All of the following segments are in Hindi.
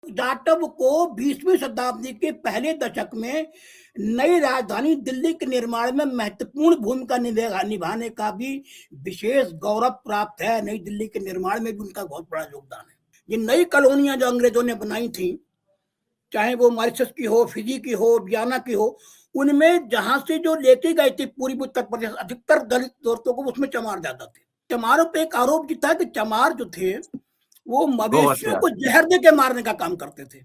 जाटव को 20वीं शताब्दी के पहले दशक में नई राजधानी दिल्ली के निर्माण में महत्वपूर्ण भूमिका निभाने का भी विशेष गौरव प्राप्त है। नई दिल्ली के निर्माण में भी उनका बहुत बड़ा योगदान है। ये नई कॉलोनियां जो अंग्रेजों ने बनाई थी, चाहे वो मॉरिशस की हो, फिजी की हो, बियाना की हो, उनमें जहां से जो लेके गए थे पूर्वी उत्तर प्रदेश, अधिकतर दलित दोस्तों को उसमें चमार ज्यादा थे। चमारों पे एक आरोप भी था कि चमार जो थे वो गौ मवेशियों हत्या, को जहर दे के मारने का काम करते थे।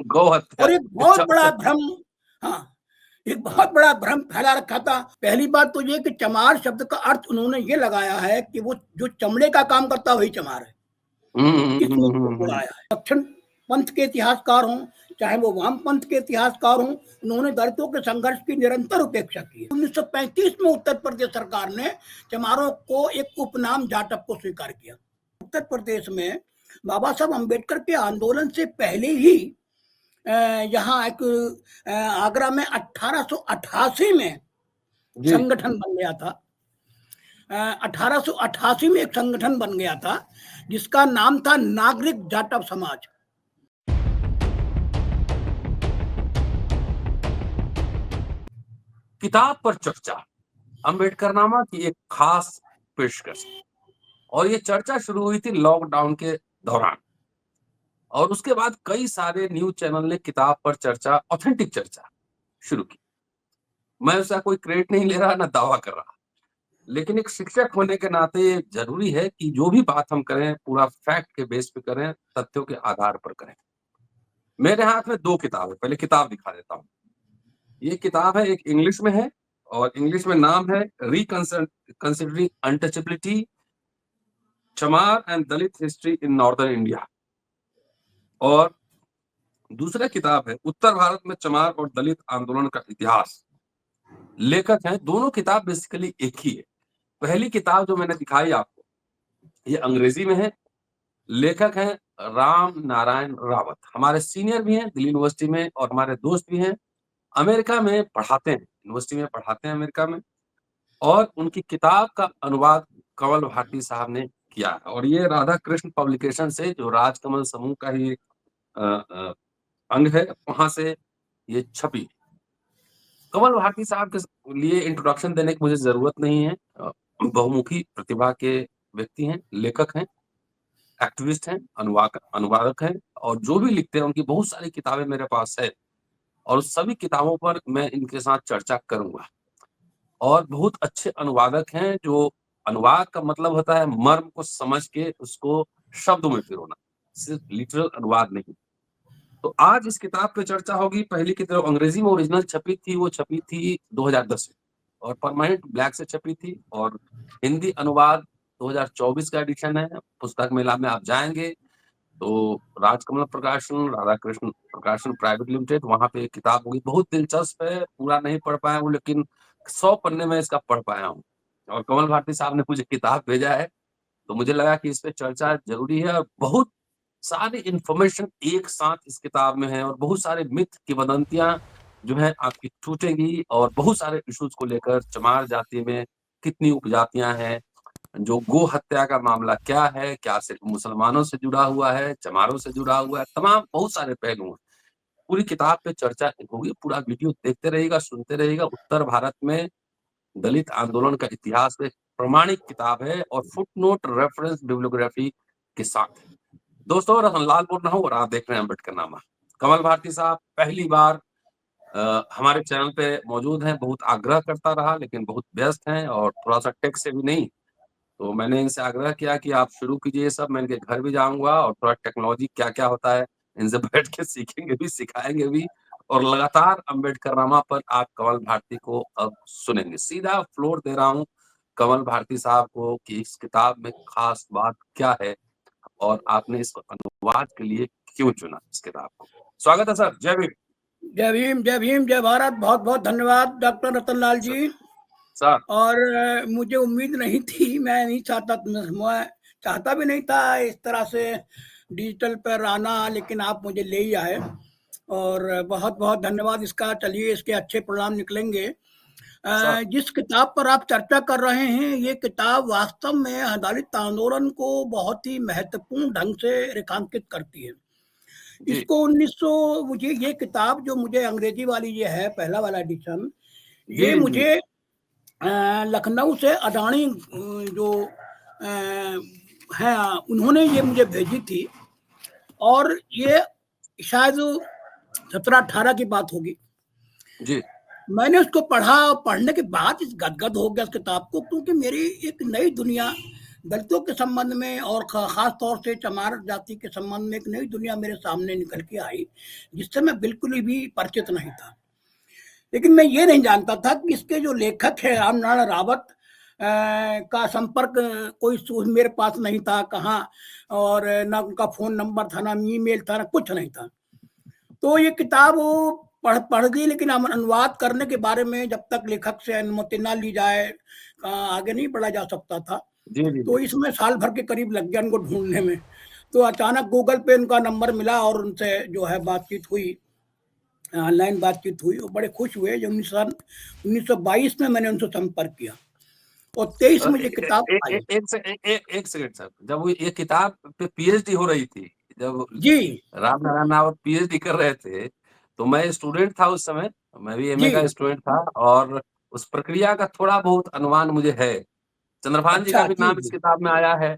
गौ हत्या। और एक बहुत बड़ा भ्रम, हाँ, एक बहुत बड़ा भ्रम फैला रखा था। पहली बात तो ये कि चमार शब्द का अर्थ उन्होंने ये लगाया है कि वो जो चमड़े का काम करता है वही चमार है, इसमें उड़ाया है। दक्षिण पंथ के इतिहासकार हों, चाहे वो वाम पंथ के इतिहासकार हों, उन्होंने दलितों के संघर्ष की निरंतर उपेक्षा की है। 1935 में उत्तर प्रदेश सरकार ने चमारों को एक उपनाम जाटव को स्वीकार किया। उत्तर प्रदेश में बाबा साहब अम्बेडकर के आंदोलन से पहले ही यहाँ एक आगरा में 1888 में संगठन बन गया था। 1888 में एक संगठन बन गया था जिसका नाम था नागरिक जाटव समाज। किताब पर चर्चा, अम्बेडकरनामा की एक खास पेशकश। और ये चर्चा शुरू हुई थी लॉकडाउन के दौरान, और उसके बाद कई सारे न्यूज चैनल ने किताब पर चर्चा, ऑथेंटिक चर्चा शुरू की। मैं उसका कोई क्रेडिट नहीं ले रहा, ना दावा कर रहा, लेकिन एक शिक्षक होने के नाते ये जरूरी है कि जो भी बात हम करें पूरा फैक्ट के बेस पे करें, तथ्यों के आधार पर करें। मेरे हाथ में 2 किताब है, पहले किताब दिखा देता हूँ। ये किताब है, एक इंग्लिश में है और इंग्लिश में नाम है रिकंसिडरिंग अनटचेबिलिटी, चमार and Dalit history in northern India. और दूसरा किताब है उत्तर भारत में चमार और दलित आंदोलन का इतिहास। लेखक हैं, दोनों किताब बेसिकली एक ही है। पहली किताब जो मैंने दिखाई आपको, ये अंग्रेजी में है। लेखक हैं राम नारायण रावत, हमारे सीनियर भी हैं दिल्ली यूनिवर्सिटी में और हमारे दोस्त भी हैं। अमेरिका में पढ़ाते हैं, यूनिवर्सिटी में पढ़ाते हैं अमेरिका में। और उनकी किताब का अनुवाद कंवल भारती साहब ने किया है, और ये राधा कृष्ण पब्लिकेशन से, जो राजकमल समूह का ही अंग है, वहां से ये छपी। कंवल भारती साहब के लिए इंट्रोडक्शन देने की मुझे जरूरत नहीं है। बहुमुखी प्रतिभा के व्यक्ति हैं, लेखक हैं, एक्टिविस्ट हैं, अनुवादक हैं, और जो भी लिखते हैं उनकी बहुत सारी किताबें मेरे पास है, और उस सभी किताबों पर मैं इनके साथ चर्चा करूंगा। और बहुत अच्छे अनुवादक हैं, जो अनुवाद का मतलब होता है मर्म को समझ के उसको शब्दों में पिरोना, सिर्फ लिटरल अनुवाद नहीं। तो आज इस किताब पे चर्चा होगी। पहली किताब अंग्रेजी में ओरिजिनल छपी थी, वो छपी थी 2010 में और परमानेंट ब्लैक से छपी थी, और हिंदी अनुवाद 2024 का एडिशन है। पुस्तक मेला में आप जाएंगे तो राजकमल प्रकाशन, राधा कृष्ण प्रकाशन प्राइवेट लिमिटेड, वहां पे एक किताब होगी, बहुत दिलचस्प है। पूरा नहीं पढ़ पाया हूँ, लेकिन 100 पन्ने में इसका पढ़ पाया हूँ। और कंवल भारती साहब ने मुझे किताब भेजा है, तो मुझे लगा कि इस पे चर्चा जरूरी है। और बहुत सारी इंफॉर्मेशन एक साथ इस किताब में है, और बहुत सारे मिथ की वदंतियां जो है आपकी टूटेंगी, और बहुत सारे इश्यूज को लेकर, चमार जाति में कितनी उपजातियां हैं, जो गो हत्या का मामला क्या है, क्या सिर्फ मुसलमानों से जुड़ा हुआ है, चमारों से जुड़ा हुआ है, तमाम बहुत सारे पहलू हैं। पूरी किताब पे चर्चा होगी। पूरा वीडियो देखते रहिएगा, सुनते रहिएगा। उत्तर भारत में दलित आंदोलन का इतिहास एक प्रमाणिक किताब है, और फुटनोट, रेफरेंस, बिब्लियोग्राफी के साथ है। दोस्तों, रतनलाल बोल रहा हूँ और आप देख रहे हैं अम्बेडकरनामा। कंवल भारती साहब पहली बार हमारे चैनल पे मौजूद हैं। बहुत आग्रह करता रहा, लेकिन बहुत व्यस्त हैं और थोड़ा सा टेक से भी नहीं। तो मैंने इनसे आग्रह किया कि आप शुरू कीजिए सब, मैं इनके घर भी जाऊंगा और थोड़ा टेक्नोलॉजी क्या क्या होता है इनसे बैठ के सीखेंगे भी, सिखाएंगे भी। और लगातार अम्बेडकरनामा पर आप कंवल भारती को अब सुनेंगे। सीधा फ्लोर दे रहा हूँ कंवल भारती साहब को कि इस किताब में खास बात क्या है, और आपने इस अनुवाद के लिए क्यों चुना इस किताब को। स्वागत है सर। जय भीम। जय भीम, जय भीम, जय भारत। बहुत बहुत धन्यवाद डॉक्टर रतनलाल जी। सर, और मुझे उम्मीद नहीं थी, मैं नहीं चाहता, मैं चाहता भी नहीं था इस तरह से डिजिटल पर आना, लेकिन आप मुझे ले ही आए, और बहुत बहुत धन्यवाद इसका। चलिए, इसके अच्छे परिणाम निकलेंगे। सर, जिस किताब पर आप चर्चा कर रहे हैं, ये किताब वास्तव में दलित आंदोलन को बहुत ही महत्वपूर्ण ढंग से रेखांकित करती है। इसको 1900 मुझे ये किताब जो मुझे अंग्रेजी वाली ये है पहला वाला एडिशन, ये मुझे लखनऊ से अडानी जो है उन्होंने ये मुझे भेजी थी, और ये शायद 17-18 की बात होगी जी। मैंने उसको पढ़ा, पढ़ने के बाद इस गदगद हो गया इस किताब को, क्योंकि मेरी एक नई दुनिया दलितों के संबंध में और खास तौर से चमार जाति के संबंध में एक नई दुनिया मेरे सामने निकल के आई, जिससे मैं बिल्कुल भी परिचित नहीं था। लेकिन मैं ये नहीं जानता था कि इसके जो लेखक है रामनारायण रावत का संपर्क कोई मेरे पास नहीं था कहाँ, और ना उनका फोन नंबर था, ना ईमेल था, ना कुछ नहीं था। तो ये किताब पढ़ दी, लेकिन अनुवाद करने के बारे में जब तक लेखक से अनुमति ना ली जाए आगे नहीं बढ़ा जा सकता था। तो इसमें साल भर के करीब लग गया उनको ढूंढने में। तो अचानक गूगल पे उनका नंबर मिला और उनसे जो है बातचीत हुई, ऑनलाइन बातचीत हुई, और बड़े खुश हुए। जब 1922 में मैंने उनसे संपर्क किया और 23 में ये किताब आई। एक सेकंड सर, जब ये किताब पे पीएचडी हो रही थी, जब जी रामनारायण रावत पीएचडी कर रहे थे, तो मैं स्टूडेंट था उस समय, मैं भी एमए का स्टूडेंट था, और उस प्रक्रिया का थोड़ा बहुत अनुमान मुझे है। चंद्रभान जी का भी नाम इस किताब में आया है।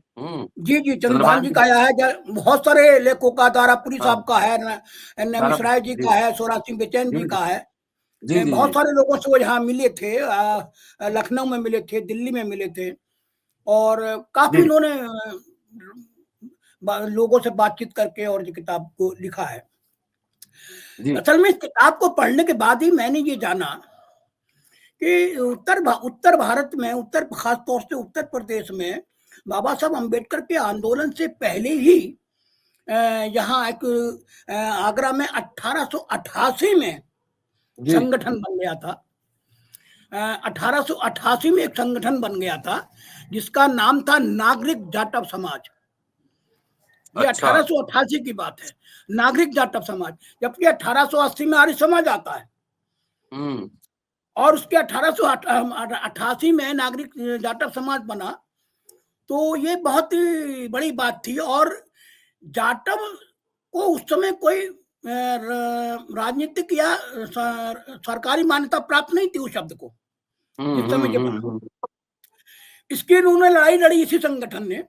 जी चंद्रभान जी का आया है, बहुत सारे लेखकों का, दारापुरी साहब का है, मिश्रा जी का है, सोरा सिंह बेचैन जी का है, बहुत सारे लोगों से वो यहाँ मिले थे, लखनऊ में मिले थे, दिल्ली में मिले थे, और काफी उन्होंने लोगों से बातचीत करके और ये किताब को लिखा है। असल में इस किताब को पढ़ने के बाद ही मैंने ये जाना कि उत्तर भारत में, खास तौर से उत्तर प्रदेश में बाबा साहब अम्बेडकर के आंदोलन से पहले ही यहाँ एक आगरा में 1888 में संगठन बन गया था। 1888 में एक संगठन बन गया था जिसका नाम था नागरिक जाटव समाज। ये 1888 की बात है, नागरिक जाटव समाज, जबकि 1880 में आर्य समाज आता है, और उसके 1888 में नागरिक जाटव समाज बना। तो ये बहुत ही बड़ी बात थी, और जाटव को उस समय कोई राजनीतिक या सरकारी मान्यता प्राप्त नहीं थी उस शब्द को, जिस समय ये बना। इसकी उन्होंने लड़ाई लड़ी इसी संगठन ने,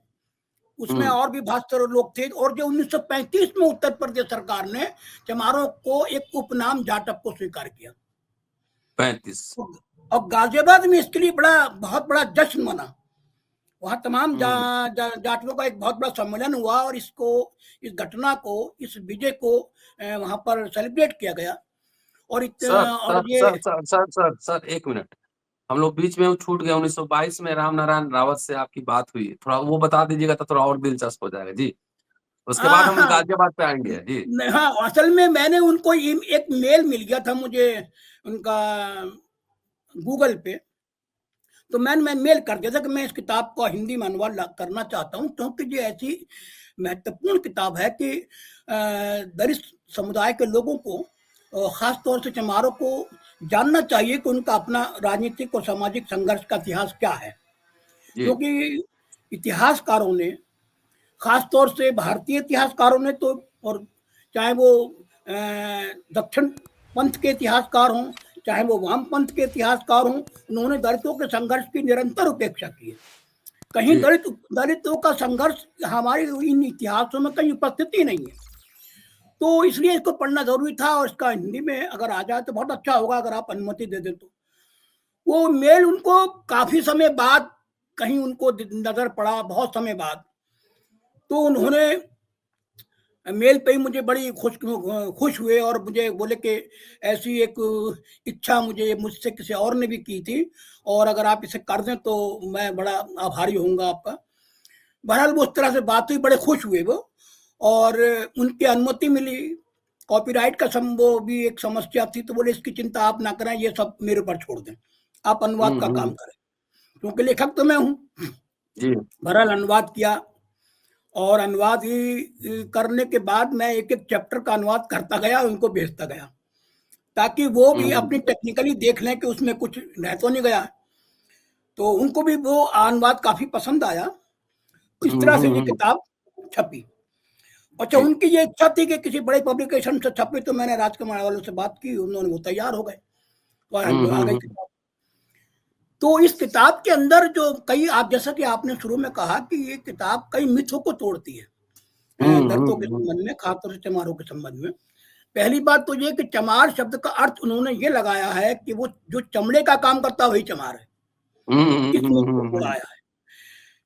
उसमें और भी बहुत सारे लोग थे, और जो 1935 में उत्तर प्रदेश सरकार ने चमारों को एक उपनाम जाटव को स्वीकार किया 35, और गाजियाबाद में इसके लिए बहुत बड़ा जश्न मना। वहाँ तमाम जाटवों का एक बहुत बड़ा सम्मेलन हुआ, और इस घटना को, इस विजय को वहाँ पर सेलिब्रेट किया गया। और सर एक मिनट, हम लोग बीच में छूट गए। 1922 में रामनारायण रावत से आपकी बात हुई, थोड़ा वो बता दीजिएगा तो थोड़ा और दिलचस्प हो जाएगा जी। उसके बाद हम गाजियाबाद पे आएंगे जी। हाँ, असल में मैंने उनको एक मेल मिल गया था मुझे उनका गूगल पे, तो मैंने मेल कर दिया था कि मैं इस किताब को हिंदी में अनुवाद करना चाहता हूँ, क्योंकि ये ऐसी महत्वपूर्ण किताब है कि दलित समुदाय के लोगों को, खास तौर से चमारों को जानना चाहिए कि उनका अपना राजनीतिक और सामाजिक संघर्ष का इतिहास क्या है। क्योंकि इतिहासकारों ने, खास तौर से भारतीय इतिहासकारों ने, तो और चाहे वो दक्षिण पंथ के इतिहासकार हों, चाहे वो वाम पंथ के इतिहासकार हों, उन्होंने दलितों के संघर्ष की निरंतर उपेक्षा की है। कहीं दलितों का संघर्ष हमारे इन इतिहासों में कहीं उपस्थिति नहीं है। तो इसलिए इसको पढ़ना जरूरी था, और इसका हिंदी में अगर आ जाए तो बहुत अच्छा होगा, अगर आप अनुमति दे दें तो। वो मेल उनको काफी समय बाद कहीं उनको नजर पड़ा, बहुत समय बाद, तो उन्होंने मेल पे ही मुझे बड़ी खुश हुए, और मुझे बोले कि ऐसी एक इच्छा मुझसे किसी और ने भी की थी, और अगर आप इसे कर दें तो मैं बड़ा आभारी होऊंगा आपका। बहरहाल वो उस तरह से बात हुई, बड़े खुश हुए वो, और उनकी अनुमति मिली। कॉपीराइट का वो भी एक समस्या थी, तो बोले इसकी चिंता आप ना करें, ये सब मेरे ऊपर छोड़ दें, आप अनुवाद का काम करें, क्योंकि लेखक तो मैं हूँ। बहरहाल अनुवाद किया, और अनुवाद ही करने के बाद मैं एक एक चैप्टर का अनुवाद करता गया, उनको भेजता गया, ताकि वो भी अपनी टेक्निकली देख लें कि उसमें कुछ रह तो नहीं गया। तो उनको भी वो अनुवाद काफी पसंद आया। इस तरह से ये किताब छपी। अच्छा, उनकी ये इच्छा थी कि किसी बड़े पब्लिकेशन से छपे, तो मैंने राजकुमार वालों से बात की, उन्होंने, वो तैयार हो गए, तो आ गई किताब। तो इस किताब के अंदर जो कई, आप जैसा कि आपने शुरू में कहा कि ये किताब कई मिथों को तोड़ती है दर्दों के संबंध में, खासतौर से चमारों के संबंध में। पहली बात तो ये कि चमार शब्द का अर्थ उन्होंने ये लगाया है कि वो जो चमड़े का काम करता है वही चमार है। इस मिथ को तोड़ाया है,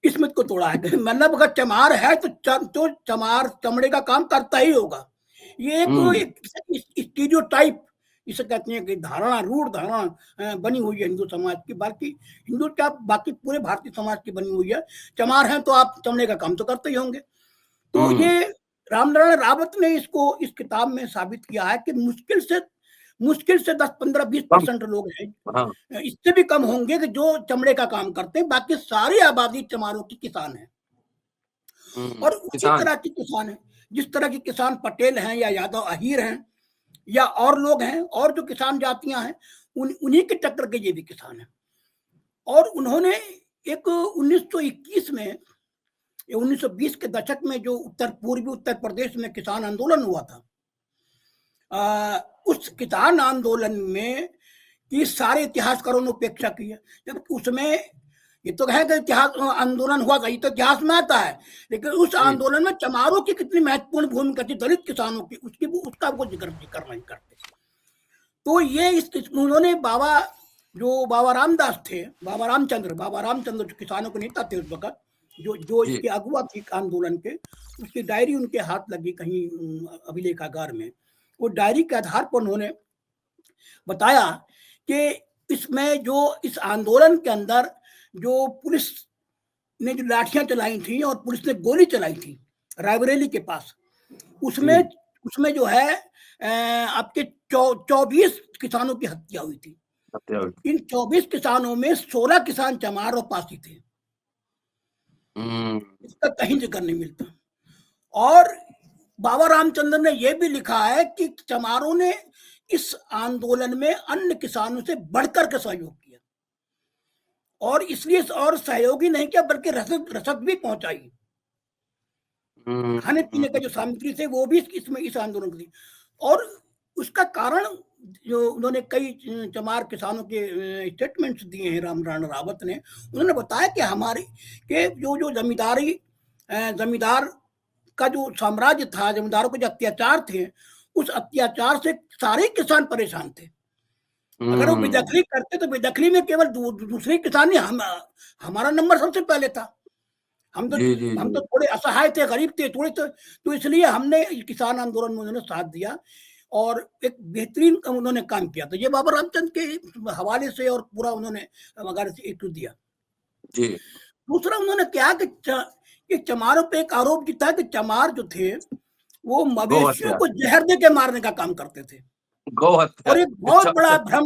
इस मिथ को तोड़ा है। मतलब अगर चमार है तो चमार चमड़े का काम करता ही होगा। ये एक स्टीरियोटाइप इसे कहते हैं कि धारणा, रूढ़ धारणा बनी हुई है हिंदू समाज की, बल्कि हिंदू क्या बाकी पूरे भारतीय समाज की बनी हुई है। चमार हैं तो आप चमड़े का काम तो करते ही होंगे। तो ये रामनारायण रावत ने इसको इस किताब में साबित किया है कि मुश्किल से 10, 15, 20% लोग हैं, इससे भी कम होंगे कि जो चमड़े का काम करते हैं, बाकी सारी आबादी चमारों की किसान है। और उसी तरह की किसान है, जिस तरह के किसान पटेल हैं या यादव अहीर हैं या और लोग हैं, और जो किसान जातियां हैं, उन्हीं के टक्कर के ये भी किसान हैं। और उन्होंने एक 1921 में, 1920 के दशक में जो पूर्वी उत्तर प्रदेश में किसान आंदोलन हुआ था, उस किसान आंदोलन में की सारे इतिहासकारों ने उपेक्षा की है। जबकि उसमें ये तो है कि इतिहास आंदोलन हुआ था, ये तो इतिहास में आता है, लेकिन उस आंदोलन में चमारों की कितनी महत्वपूर्ण भूमिका थी, दलित किसानों की, उसका वो जिक्र नहीं करते। तो ये उन्होंने बाबा रामदास थे, बाबा रामचंद्र जो किसानों के नेता थे उस वक्त, जो इसके अगुआ थी आंदोलन के, उसकी डायरी उनके हाथ लगी कहीं अभिलेखागार में। वो डायरी के आधार पर उन्होंने बताया कि इसमें जो इस आंदोलन के अंदर जो पुलिस ने जो लाठियां चलाई थी और पुलिस ने गोली चलाई थी रायबरेली के पास, उसमें जो है आपके 24 किसानों की हत्या हुई थी। इन 24 किसानों में 16 किसान चमार और पासी थे। इसका कहीं जिक्र नहीं मिलता। और बाबा रामचंद्र ने यह भी लिखा है कि चमारों ने इस आंदोलन में अन्य किसानों से बढ़कर के सहयोग किया, और इसलिए और सहयोगी नहीं किया बल्कि रसद भी पहुंचाई। खाने पीने का जो सामग्री थे वो भी इस आंदोलन की। और उसका कारण जो उन्होंने कई चमार किसानों के स्टेटमेंट्स दिए हैं रामनारायण रावत ने, उन्होंने बताया कि हमारे के जो जमींदार का जो साम्राज्य था, जमींदारों के जो अत्याचार थे, उस अत्याचार से सारे किसान परेशान थे। अगर वो बेदखली करते तो बेदखली में केवल दूसरे किसान ही, हमारा नंबर सबसे पहले था। हम तो थोड़े असहाय थे, गरीब थे थोड़े, तो इसलिए हमने किसान आंदोलन में उन्होंने साथ दिया और एक बेहतरीन उन्होंने काम किया। तो ये बाबा रामचंद्र के हवाले से और पूरा उन्होंने वगैरह से एक दिया। दूसरा उन्होंने क्या कि चमारों पे एक आरोप जीता है कि चमार जो थे वो मवेशियों को जहर दे के मारने का काम करते थे। और एक बहुत बड़ा भ्रम,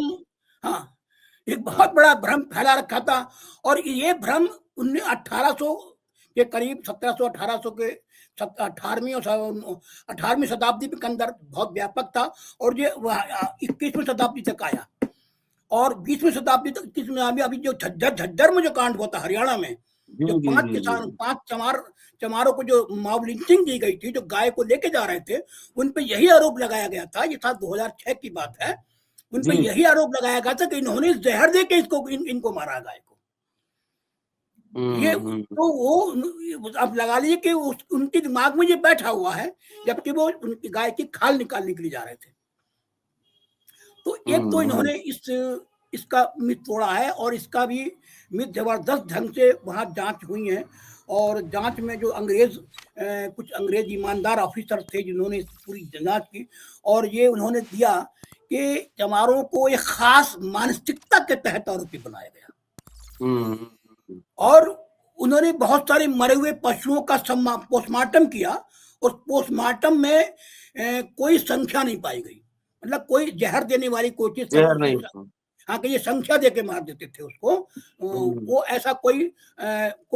एक बहुत बड़ा भ्रम फैला रखा था। और ये भ्रम 1800 के करीब, 1700 1800 के 18वीं और 18वीं शताब्दी के अंदर बहुत व्यापक था, और ये 21वीं शताब्दी तक आया। और 20वीं शताब्दी तक अभी जो झज्जर में जो कांड हुआ था हरियाणा में, जो 5 चमारों को जो मॉब लिंचिंग की गई थी, जो गाय को लेके जा रहे थे, उन पे यही आरोप लगाया गया था। ये था 2006 की बात है। उन पे यही आरोप लगाया गया था कि इन्होंने जहर दे के इनको मारा गाय को। ये तो वो अब लगा लीजिए कि उनके दिमाग में ये बैठा हुआ है, जबकि वो उनकी गाय की खाल निकालने के लिए जा रहे थे। तो एक तो इन्होंने इसका मिथ तोड़ा है, और इसका भी मिथ जबरदस्त ढंग से वहाँ जांच हुई है। और जांच में जो कुछ अंग्रेज ईमानदार ऑफिसर थे जिन्होंने पूरी जांच की, और ये उन्होंने दिया कि चमारों को एक खास मानसिकता के तहत आरोपी बनाया गया। और उन्होंने बहुत सारे मरे हुए पशुओं का पोस्टमार्टम किया, और पोस्टमार्टम में कोई संख्या नहीं पाई गई, मतलब कोई जहर देने वाली कोई चीज नहीं। हाँ, कि ये संख्या दे के मार देते थे उसको, वो ऐसा कोई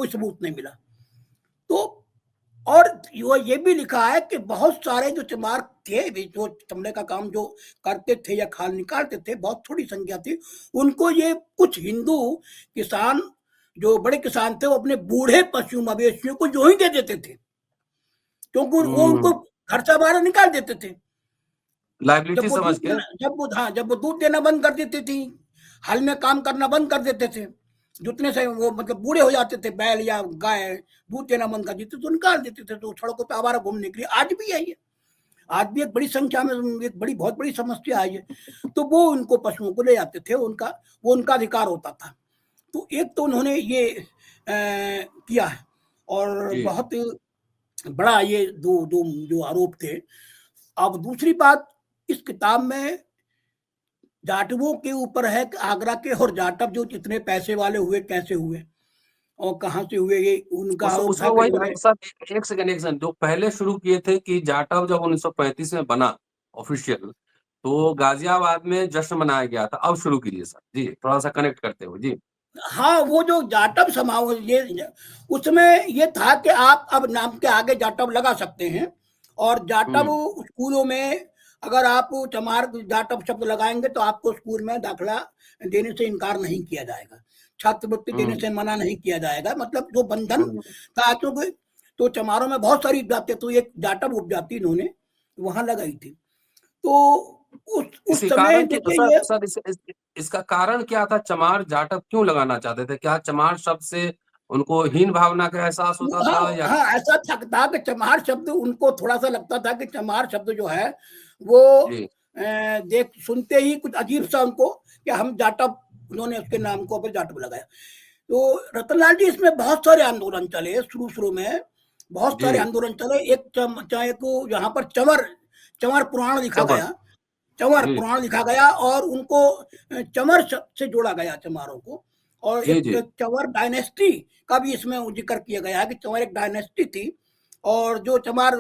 सबूत नहीं मिला। तो और ये भी लिखा है कि बहुत सारे जो चमार थे, जो चमड़े का काम जो करते थे या खाल निकालते थे, बहुत थोड़ी संख्या थी, उनको ये कुछ हिंदू किसान, जो बड़े किसान थे, वो अपने बूढ़े पशु मवेशियों को जो ही दे देते थे। क्योंकि वो उनको खर्चा बाहर निकाल देते थे, लाइबिलिटी समझ के। जब वो दूध देना बंद कर देती थी, हल में काम करना बंद कर देते थे, जितने से वो मतलब बूढ़े हो जाते थे बैल या गाय, दूध देना बंद कर देते तो निकाल देते थे, तो सड़कों पे आवारा घूमने के लिए। आज भी है ये, आज भी एक बड़ी संख्या में एक बहुत बड़ी समस्या है ये। तो वो उनको पशुओं को ले जाते थे, वो उनका अधिकार होता था। तो एक तो उन्होंने ये किया है, और बहुत बड़ा ये दो जो आरोप थे। अब दूसरी बात, इस किताब में जाटवों के ऊपर है कि आगरा के और जाटव जो इतने पैसे वाले हुए, कैसे हुए और कहाँ से हुए, ये उनका आरोप था। एक सेकंड जो पहले शुरू किए थे कि जाटव जब 1935 में बना ऑफिशियल, तो गाजियाबाद में जश्न मनाया गया था। अब शुरू कीजिए सर जी, थोड़ा सा कनेक्ट करते हुए जी। हाँ, वो जो जाटव समारोह, ये उसमें ये था कि आप अब नाम के आगे जाटव लगा सकते हैं, और जाटव स्कूलों में अगर आप चमार जाटव शब्द लगाएंगे तो आपको स्कूल में दाखिला देने से इनकार नहीं किया जाएगा, छात्रवृत्ति देने से मना नहीं किया जाएगा। मतलब जो बंधन था, क्योंकि तो चमारों में बहुत सारी जाति, तो एक जाटव उपजाति इन्होंने वहां लगाई थी। तो उस समय इसका कारण क्या था? चमार जाटव क्यों लगाना चाहते थे? क्या चमार शब्द से उनको हीन भावना का एहसास होता था या? हाँ, ऐसा था कि चमार शब्द उनको थोड़ा सा लगता था कि चमार शब्द जो है वो देख सुनते ही कुछ अजीब सा उनको, कि हम जाटव, उन्होंने उसके नाम को फिर जाटव लगाया। तो रतनलाल जी, इसमें बहुत सारे आंदोलन चले शुरू में, बहुत सारे आंदोलन चले। एक यहाँ पर चंवर पुराण लिखा गया, चंवर पुराण लिखा गया, और उनको चमर से जोड़ा गया, चमारों को। और एक चंवर डायनेस्टी का भी इसमें जिक्र किया गया है कि चंवर एक डायनेस्टी थी, और जो चमार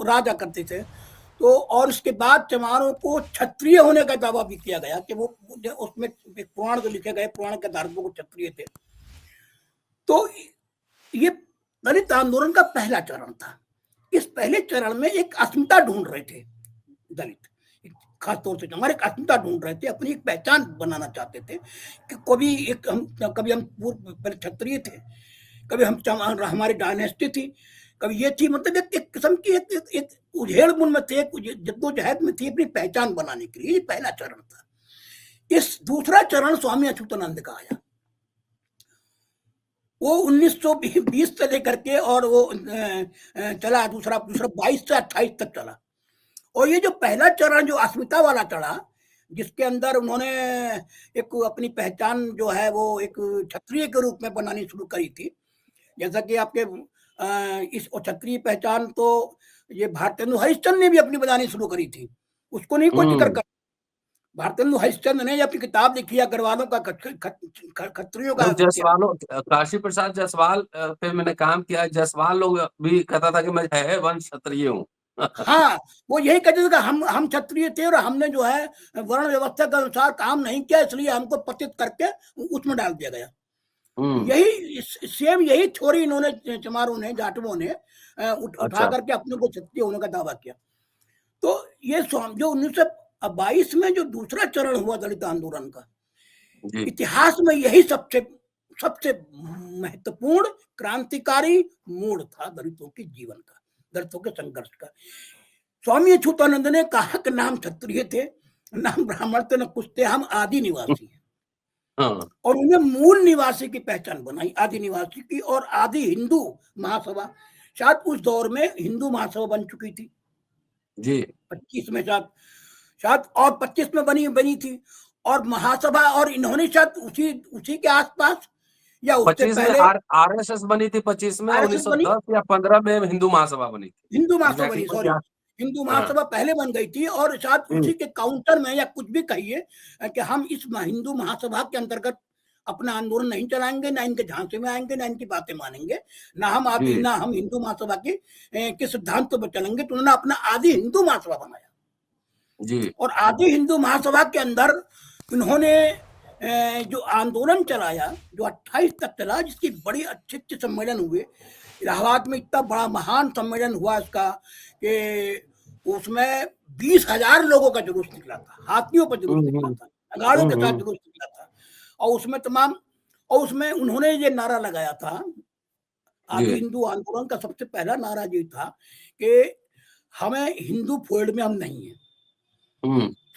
राजा करते थे। तो और उसके बाद चमारों को क्षत्रिय होने का दावा भी किया गया कि वो उसमें पुराण जो लिखे गए, पुराण के आधार पर वो क्षत्रिय थे। तो ये दलित आंदोलन का पहला चरण था। इस पहले चरण में एक अस्मिता ढूंढ रहे थे दलित, खासतौर से हमारे एक अस्मिता ढूंढ रहे थे, अपनी एक पहचान बनाना चाहते थे कि कभी हम पूर्व क्षत्रिय थे, कभी हम हमारी डायनेस्टी थी, कभी ये थी। मतलब एक किस्म की एक उधेड़ बुन में थे, जद्दोजहद में थी अपनी पहचान बनाने के लिए। ये पहला चरण था। इस दूसरा चरण स्वामी अच्युतानंद का आया, वो 1920 से लेकर के, और वो चला दूसरा 22 से 28 तक चला। और ये जो पहला चरण जो अस्मिता वाला चढ़ा, जिसके अंदर उन्होंने एक अपनी पहचान जो है वो एक क्षत्रिय के रूप में बनानी शुरू करी थी। जैसा कि आपके इस क्षत्रिय पहचान तो ये भारतेंदु हरिश्चंद्र ने भी अपनी बनानी शुरू करी थी, उसको नहीं कोई जिक्र कर। भारतेंदु हरिश्चंद्र ने अपनी किताब लिखी है अग्रवालों का, क्षत्रियों का। काशी प्रसाद जायसवाल पे मैंने काम किया। जायसवाल लोग भी कहता था कि मैं है वंश क्षत्रिय हूँ। हाँ, वो यही कहते थे कि हम क्षत्रिय थे और हमने जो है वर्ण व्यवस्था के अनुसार काम नहीं किया, इसलिए हमको पतित करके उसमें डाल दिया गया। यही सेम यही थ्योरी इन्होंने, चमारों ने, जाटवों ने उठा करके अपने को क्षत्रिय होने का दावा किया। तो ये जो 1922 में जो दूसरा चरण हुआ दलित आंदोलन का, इतिहास में यही सबसे महत्वपूर्ण क्रांतिकारी मोड़ था दलितों के जीवन का, दलितों के संघर्ष का। स्वामी अच्युतानंद ने कहा कि नाम क्षत्रिय थे, नाम ब्राह्मण थे, न कुछ थे, हम आदि निवासी हैं। और उन्हें मूल निवासी की पहचान बनाई, आदि निवासी की। और आदि हिंदू महासभा, शायद उस दौर में हिंदू महासभा बन चुकी थी जी, 25 में शायद और 25 में बनी थी। और महासभा, और इन्होंने शायद उसी के आसपास या उससे पहले आरएसएस बनी थी 25 में, 1910 या 15 में हिंदू महासभा बनी थी। हिंदू महासभा बनी, सॉरी, हिंदू महासभा पहले बन गई थी। और शायद उसी के काउंटर में, या कुछ भी कहिए, कि हम इस हिंदू महासभा के अंतर्गत अपना आंदोलन नहीं चलाएंगे, ना इनके झांसे में आएंगे, ना इनकी बातें मानेंगे, ना हम हिंदू महासभा के सिद्धांत पर चलेंगे। तो उन्होंने अपना आदि हिंदू महासभा बनाया जी। और आदि हिंदू महासभा के अंदर उन्होंने जो आंदोलन चलाया, जो 28 तक चला, जिसकी बड़ी अच्छे सम्मेलन हुए। इलाहाबाद में इतना बड़ा महान सम्मेलन हुआ इसका कि उसमें 20,000 लोगों का जुलूस निकला था, हाथियों पर जुलूस निकला था, अगाड़ों के साथ जुलूस निकला था। और उसमें उन्होंने ये नारा लगाया था आदि हिंदू आंदोलन का सबसे पहला नारा ये था कि हमें हिंदू फोल्ड में हम नहीं है।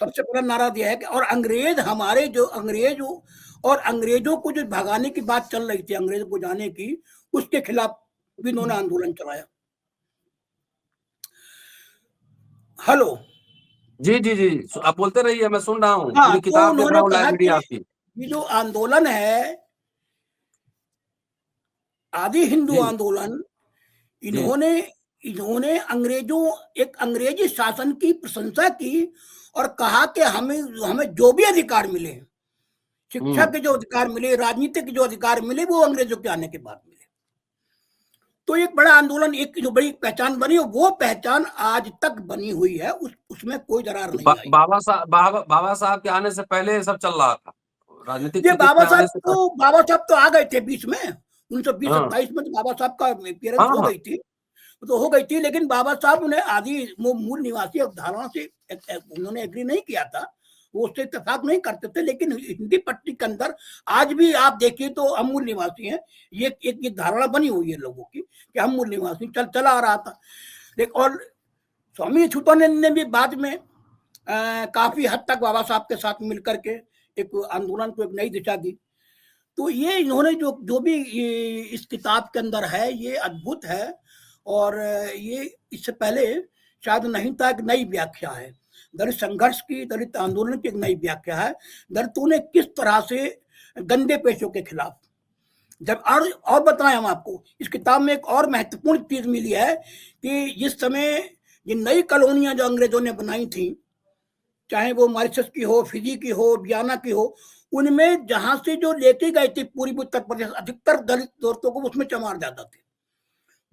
सबसे पहला नारा दिया है कि और अंग्रेज हमारे जो अंग्रेजों को जो भगाने की बात चल रही थी, अंग्रेज को जाने की, उसके खिलाफ भी इन्होंने आंदोलन चलाया। हेलो जी जी जी, आप बोलते रहिए, मैं सुन रहा हूँ। हाँ, पूरी तो किताब देख उन्होंने रहा हूँ कहा लाइब्रेरी कि आपकी। ये जो आंदोलन है, आदि हिंदू आंदोलन, इन्होंने एक अंग्रेजी शासन की प्रशंसा की और कहा कि हमें जो भी अधिकार मिले, शिक्षा के जो अधिकार मिले, राजनीति के जो अधिकार मिले, वो अंग्रेजों के आने के बाद मिले। तो एक बड़ा आंदोलन, एक जो बड़ी पहचान बनी, वो पहचान आज तक बनी हुई है, उसमें कोई दरार नहीं आई। बाबा साहब के आने से पहले सब चल रहा था, राजनीतिक ये बाबा साहब तो आ गए थे बीच में 1920-27 में, तो बाबा साहब का अपीयरेंस हो गई थी, तो हो गई थी, लेकिन बाबा साहब उन्हें आदि मूल निवासी अवधारणा से उन्होंने एग्री नहीं किया था, वो उससे इत्तेफाक नहीं करते थे। लेकिन हिंदी पट्टी के अंदर आज भी आप देखिए तो हम मूल निवासी हैं, ये एक धारणा बनी हुई है लोगों की कि हम मूल निवासी, चला आ रहा था। और स्वामी अच्युतानंद ने भी बाद में काफी हद तक बाबा साहब के साथ मिलकर के एक आंदोलन को एक नई दिशा दी। तो ये इन्होंने जो भी इस किताब के अंदर है, ये अद्भुत है, और ये इससे पहले शायद नहीं था। एक नई व्याख्या है दलित संघर्ष की, दलित आंदोलन की एक नई व्याख्या है। दलितों ने किस तरह से गंदे पेशों के खिलाफ, जब और बताएं हम आपको, इस किताब में एक और महत्वपूर्ण चीज मिली है कि जिस समय ये नई कॉलोनियां जो अंग्रेजों ने बनाई थी, चाहे वो मॉरिशस की हो, फिजी की हो, बियाना की हो, उनमें जहां से जो लेके गए थे पूर्वी उत्तर प्रदेश, अधिकतर दलित औरतों को उसमें चमार जाता थे।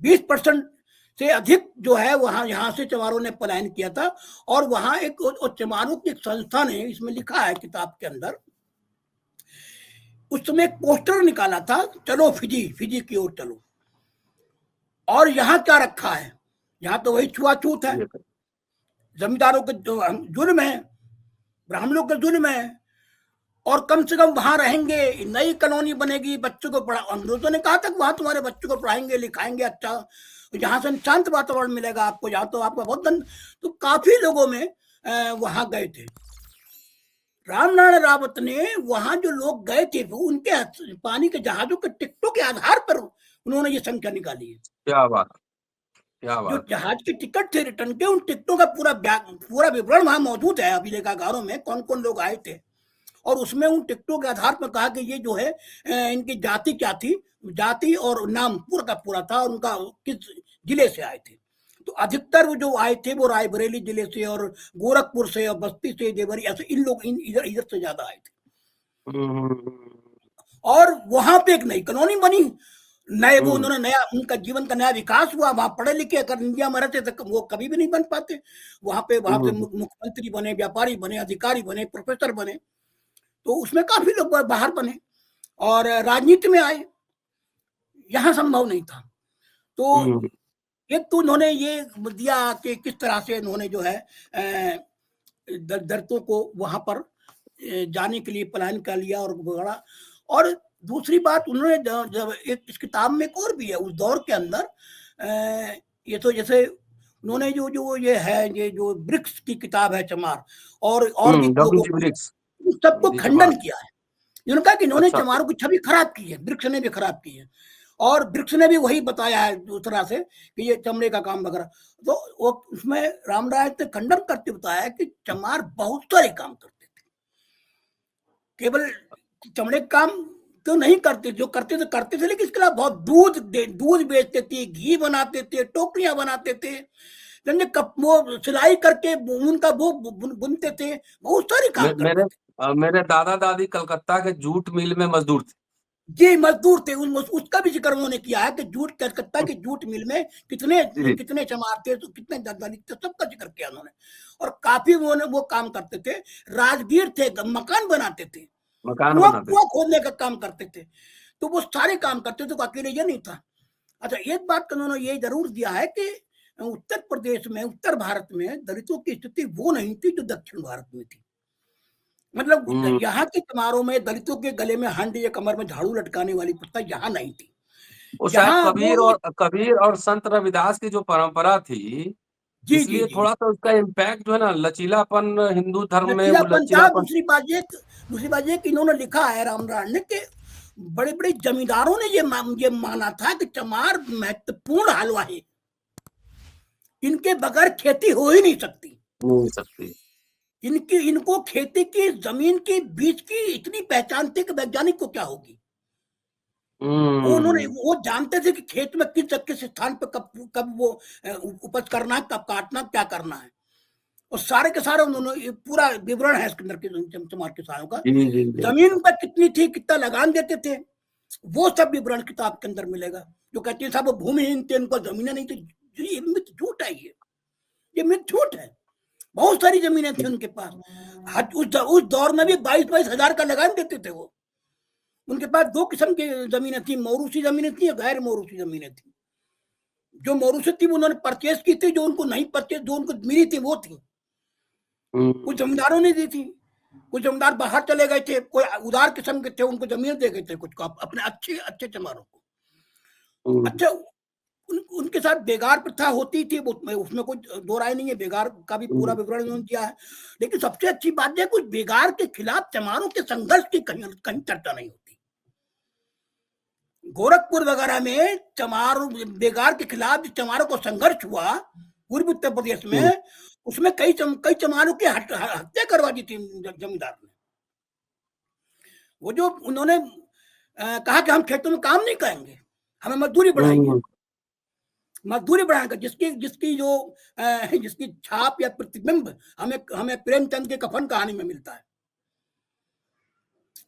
20% से अधिक जो है वहां, यहाँ से चमारों ने पलायन किया था। और वहां एक चमारों की एक संस्था ने, इसमें लिखा है किताब के अंदर, उस समय एक पोस्टर निकाला था, चलो फिजी की ओर चलो। और यहाँ क्या रखा है, यहाँ तो वही छुआछूत है, जमींदारों के जुल्म है, ब्राह्मणों के जुल्म है, और कम से कम वहां रहेंगे, नई कॉलोनी बनेगी, बच्चों को पढ़ा, अंग्रेजों ने कहा था वहां तुम्हारे बच्चों को पढ़ाएंगे लिखाएंगे, अच्छा जहां से शांत वातावरण मिलेगा आपको, जहां तो आपका बहुत धन। तो काफी लोगों में वहां गए थे। रामनारायण रावत ने वहां जो लोग गए थे, वो उनके पानी के जहाजों के टिकटों के आधार पर उन्होंने ये संख्या निकाली है। क्या बात, जो जहाज के टिकट थे रिटर्न के, उन टिकटों का पूरा विवरण वहां मौजूद है अभिलेखागारों में, कौन कौन लोग आए थे। और उसमें उन टिकटों के आधार पर कहा कि ये जो है इनकी जाति क्या थी, जाति और नाम पूरा का पूरा था, और उनका किस जिले से आए थे। तो अधिकतर वो जो आए थे वो रायबरेली जिले से और गोरखपुर से और बस्ती से, देवरी, ऐसे इन लोग इधर से ज्यादा आए थे। और वहां पे एक नई कॉलोनी बनी, नए वो उन्होंने नया, उनका जीवन का नया विकास हुआ। वहां पढ़े लिखे अगर इंडिया में रहते तो वो कभी भी नहीं बन पाते। वहां पे मुख्यमंत्री बने, व्यापारी बने, अधिकारी बने, प्रोफेसर बने। तो उसमें काफी लोग बाहर बने और राजनीति में आए, यहाँ संभव नहीं था। तो एक तो उन्होंने ये दिया कि किस तरह से उन्होंने जो है दलितों को वहां पर जाने के लिए पलायन कर लिया और बड़ा। और दूसरी बात, उन्होंने जब एक इस किताब में एक और भी है उस दौर के अंदर, ये तो जैसे उन्होंने जो ये है, ये जो ब्रिक्स की किताब है चमार, और भी लोगों सबको खंडन किया है। उन्होंने कहा कि इन्होंने चमारों की छवि खराब की है, ब्रिक्स ने भी खराब की है, और ब्रिक्स ने भी वही बताया है दूसरा से कि ये चमड़े का काम वगैरह। तो वो उसमें रामराय ने खंडन करते बताया कि चमार बहुत सारे काम करते थे, केवल चमड़े का काम तो नहीं करते, जो करते थे लेकिन इसके अलावा बहुत दूध बेचते थे, घी बनाते थे, टोकरियां बनाते थे, वो सिलाई करके उनका वो बुनते थे, बहुत सारे काम करते थे। मेरे दादा दादी कलकत्ता के जूट मिल में मजदूर थे। जी, मजदूर थे। उसका भी जिक्र उन्होंने किया है कि कलकत्ता की जूट मिल में कितने चमार थे, तो कितने दलित थे, सबका जिक्र किया उन्होंने। और काफी वो काम करते थे, राजगीर थे, मकान बनाते थे, कुआं खोदने का काम करते थे। तो वो सारे काम करते थे, तो अकेले ये नहीं था। अच्छा, एक बात का उन्होंने ये जरूर दिया है कि उत्तर प्रदेश में, उत्तर भारत में दलितों की स्थिति वो नहीं थी जो दक्षिण भारत में थी। मतलब यहाँ के चमारों में दलितों के गले में हंड या कमर में झाड़ू लटकाने वाली प्रथा यहाँ नहीं थी। वो शायद जहाँ वो कबीर और संत रविदास की जो परंपरा थी, जी, जी, इसलिए जी। थोड़ा-सा उसका इम्पैक्ट जो है ना लचीलापन हिंदू धर्म में वो लचीलापन था। लचीलापन। दूसरी बात ये कि इन्होंने लिखा है रामनारायण ने कि बड़े-बड़े जमींदारों ने ये माना था कि चमार महत्वपूर्ण हलवा है। इनके बगैर खेती हो ही नहीं सकती। हो नहीं सकती। इनको खेती की, जमीन की, बीज की इतनी पहचान थी कि वैज्ञानिक को क्या होगी। वो जानते थे कि खेत में किस स्थान पे कब वो उपज करना है, कब काटना, क्या करना है। और सारे के सारे उन्होंने ये पूरा विवरण है इसके अंदर के चमार किसानों का। जी, जी, जी। जमीन पर कितनी थी, कितना लगान देते थे, वो सब विवरण किताब के अंदर मिलेगा। जो कहते हैं साहब वो भूमिहीन थे, उनको जमीनें नहीं थी, ये मिथ झूठ है। ये मिथ झूठ है। बहुत सारी जमीनें थी उनके पास। उस दौर में भी 22-22 हजार का लगान देते थे वो। उनके पास 2 किस्म की जमीनें थी, मौरूसी जमीनें थी और गैर मौरूसी जमीनें थी। जो मौरूसी थी उन्होंने परचेज की थी, जो उनको नहीं परचेज, जो उनको मिली थी वो थी। कुछ जमींदारों ने दी थी, कुछ जमींदार बाहर चले गए थे, कोई उदार किस्म के थे, उनको जमीन दे गए थे कुछ को, अपने अच्छे चमारों को। अच्छा, उनके साथ बेगार प्रथा होती थी, उसमें कोई दो राय नहीं है, बेगार का भी पूरा विवरण उन्होंने दिया है। लेकिन सबसे अच्छी बात है कुछ बेगार के खिलाफ चमारों के संघर्ष की कहीं चर्चा नहीं होती। गोरखपुर वगैरह में बेगार के खिलाफ चमारों को संघर्ष हुआ पूर्वी उत्तर प्रदेश में, उसमें कई चमारों की हत्या करवा दी थी जमींदार ने। वो जो उन्होंने कहा कि हम खेतों में काम नहीं करेंगे, हमें मजदूरी बढ़ाइए। मजदूरी बढ़ाएगा जिसकी छाप या प्रतिबिंब हमें प्रेमचंद के कफन कहानी में मिलता है।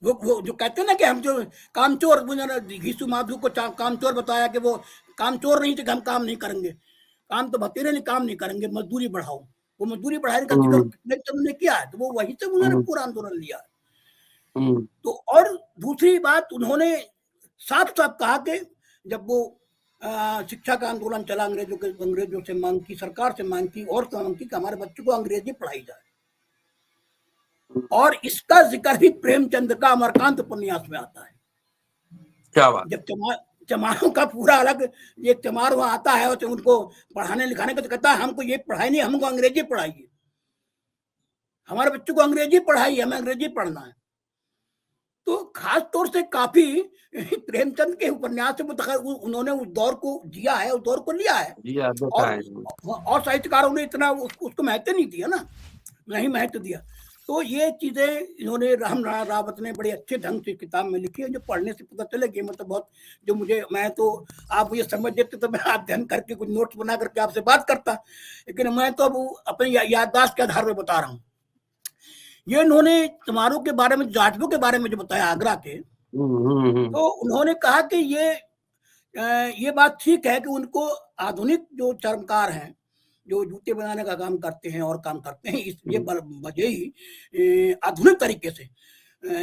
वो जो कहते हैं ना कि हम जो कामचोर, घीसू माधु को कामचोर बताया कि वो कामचोर नहीं थे कि हम काम नहीं करेंगे, काम तो भतीरे ने काम नहीं करेंगे, मजदूरी बढ़ाओ। वो मजदूरी बढ़ाने का जिक्र प्रेमचंद ने किया है, तो वो वहीं से उन्होंने पूरा आंदोलन लिया। तो और दूसरी बात उन्होंने साफ साफ कहा कि जब वो शिक्षा का आंदोलन चला, अंग्रेजों से मांग की, सरकार से मांग की और मांग की कि हमारे बच्चों को अंग्रेजी पढ़ाई जाए। और इसका जिक्र भी प्रेमचंद का अमरकांत उपन्यास में आता है। क्या बात। जब चमारों का पूरा अलग एक चमार वहां आता है और उनको पढ़ाने लिखाने का, तो कहता है हमको ये पढ़ाई नहीं, हमको अंग्रेजी पढ़ाइए, हमारे बच्चों को अंग्रेजी पढ़ाइए, हमें अंग्रेजी पढ़ना है। तो खास तौर से काफी प्रेमचंद के उपन्यास से उन्होंने उस दौर को जिया है, उस दौर को लिया है। और साहित्यकारों ने इतना उसको महत्व नहीं दिया ना, नहीं महत्व दिया। तो ये चीजें इन्होंने रामनारायण रावत ने बड़े अच्छे ढंग से किताब में लिखी है, जो पढ़ने से पता चलेगी। मतलब बहुत जो मैं तो आप मुझे समझ देते तो मैं अध्ययन करके कुछ नोट्स बना करके आपसे बात करता, लेकिन मैं तो अब अपनी याददाश्त के आधार पर बता रहा हूँ। ये इन्होंने चमारों के बारे में, जाटवों के बारे में जो बताया आगरा के, तो उन्होंने कहा कि ये बात ठीक है कि उनको आधुनिक जो चर्मकार हैं, जो जूते बनाने का काम करते हैं और काम करते हैं, ये वजह ही आधुनिक तरीके से